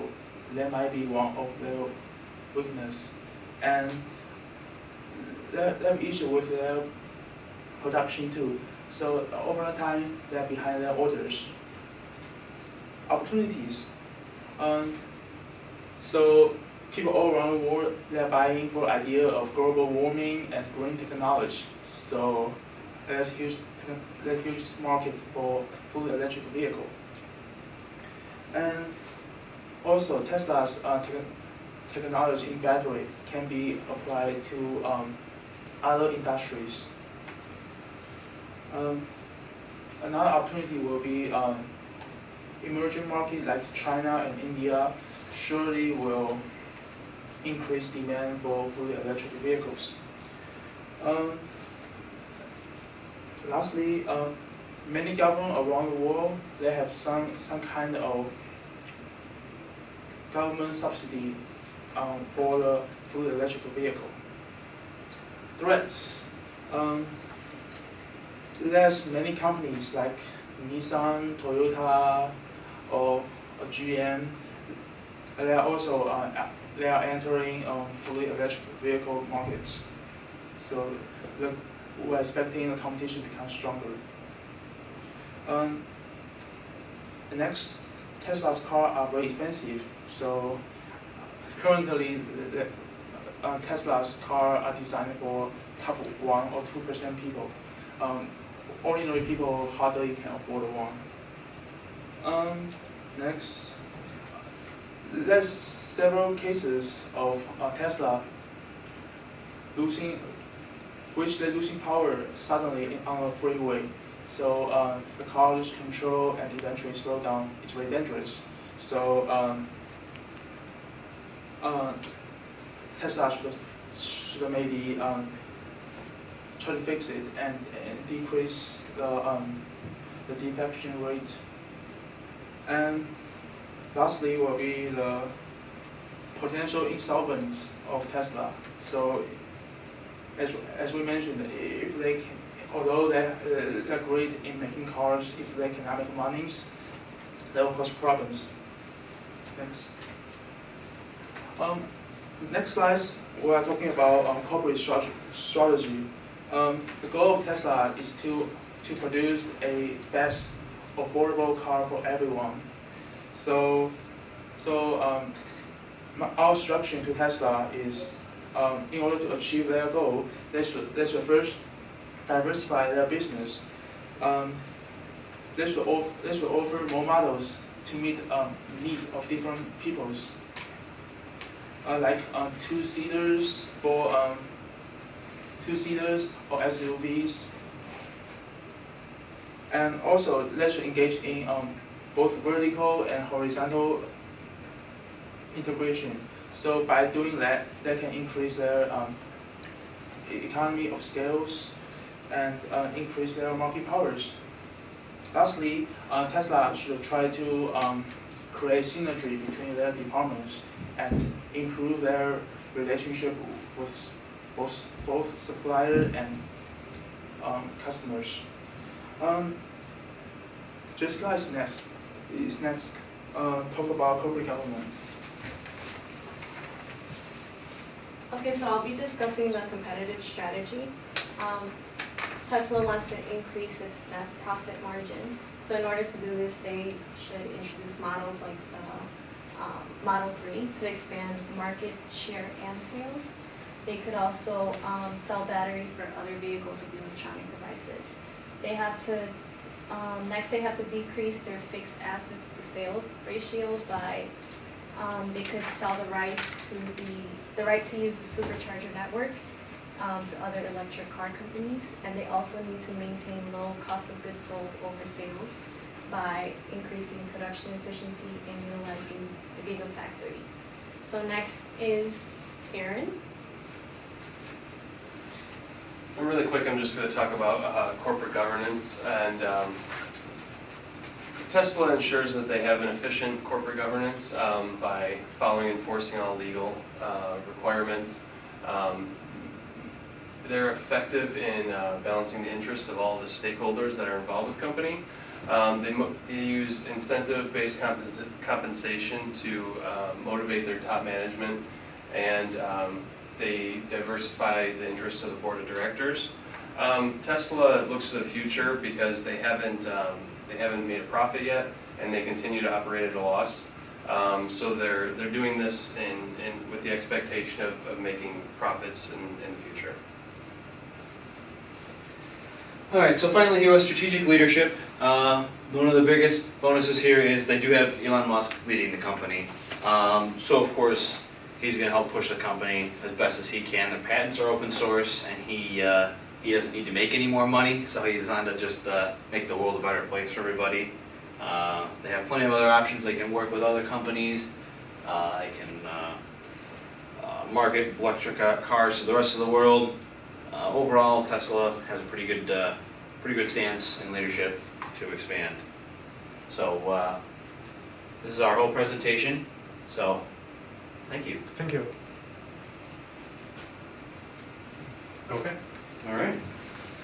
that might be one of their weakness. And they have issue with their production too. So over the time, they're behind their orders. Opportunities. So people all around the world, they're buying for idea of global warming and green technology. So there's a huge market for fully electric vehicle. And also Tesla's technology in battery can be applied to other industries. Another opportunity will be emerging market like China and India surely will increase demand for fully electric vehicles. Lastly, many governments around the world they have some kind of government subsidy for the fully electric vehicle. Threats. There's many companies like Nissan, Toyota, or GM. they are also they are entering fully electric vehicle markets. So we're expecting the competition to become stronger. Next, Tesla's cars are very expensive. So currently, Tesla's cars are designed for top 1 or 2% people. Ordinary people hardly can afford one. Next, there's several cases of Tesla they're losing power suddenly on a freeway. So the car loses control and eventually slow down. It's very dangerous. So Tesla should maybe try to fix it and decrease the defection rate. And lastly will be the potential insolvency of Tesla. So as we mentioned, if they can, although they're great in making cars, if they cannot make money, that will cause problems. Thanks. Next slide, we are talking about corporate strategy. The goal of Tesla is to produce a best affordable car for everyone. So our instruction to Tesla is, in order to achieve their goal, they should first diversify their business. They should offer more models to meet needs of different peoples. Like two-seaters or SUVs, and also they should engage in both vertical and horizontal integration. So by doing that, they can increase their economy of scales and increase their market powers. Lastly, Tesla should try to create synergy between their departments and improve their relationship with both supplier and customers. Jessica is next. Talk about corporate governance. Okay, so I'll be discussing the competitive strategy. Tesla wants to increase its net profit margin. So in order to do this, they should introduce models like the Model 3 to expand market share and sales. They could also sell batteries for other vehicles and electronic devices. They have to next they have to decrease their fixed assets to sales ratio by they could sell the right to use the supercharger network to other electric car companies, and they also need to maintain low cost of goods sold over sales by increasing production efficiency and utilizing the Gigafactory. So next is Aaron. And really quick, I'm just going to talk about corporate governance, and Tesla ensures that they have an efficient corporate governance by following and enforcing all legal requirements. They're effective in balancing the interest of all the stakeholders that are involved with the company. They use incentive-based compensation to motivate their top management, and they diversify the interests of the board of directors. Tesla looks to the future because they haven't made a profit yet, and they continue to operate at a loss. So they're doing this with the expectation of making profits in the future. All right, so finally here with strategic leadership, one of the biggest bonuses here is they do have Elon Musk leading the company. So of course, he's going to help push the company as best as he can. The patents are open source, and he doesn't need to make any more money, so he's on to just make the world a better place for everybody. They have plenty of other options. They can work with other companies. They can market electric cars to the rest of the world. Overall, Tesla has a pretty good stance in leadership to expand. So this is our whole presentation. So thank you. Thank you. Okay. All right.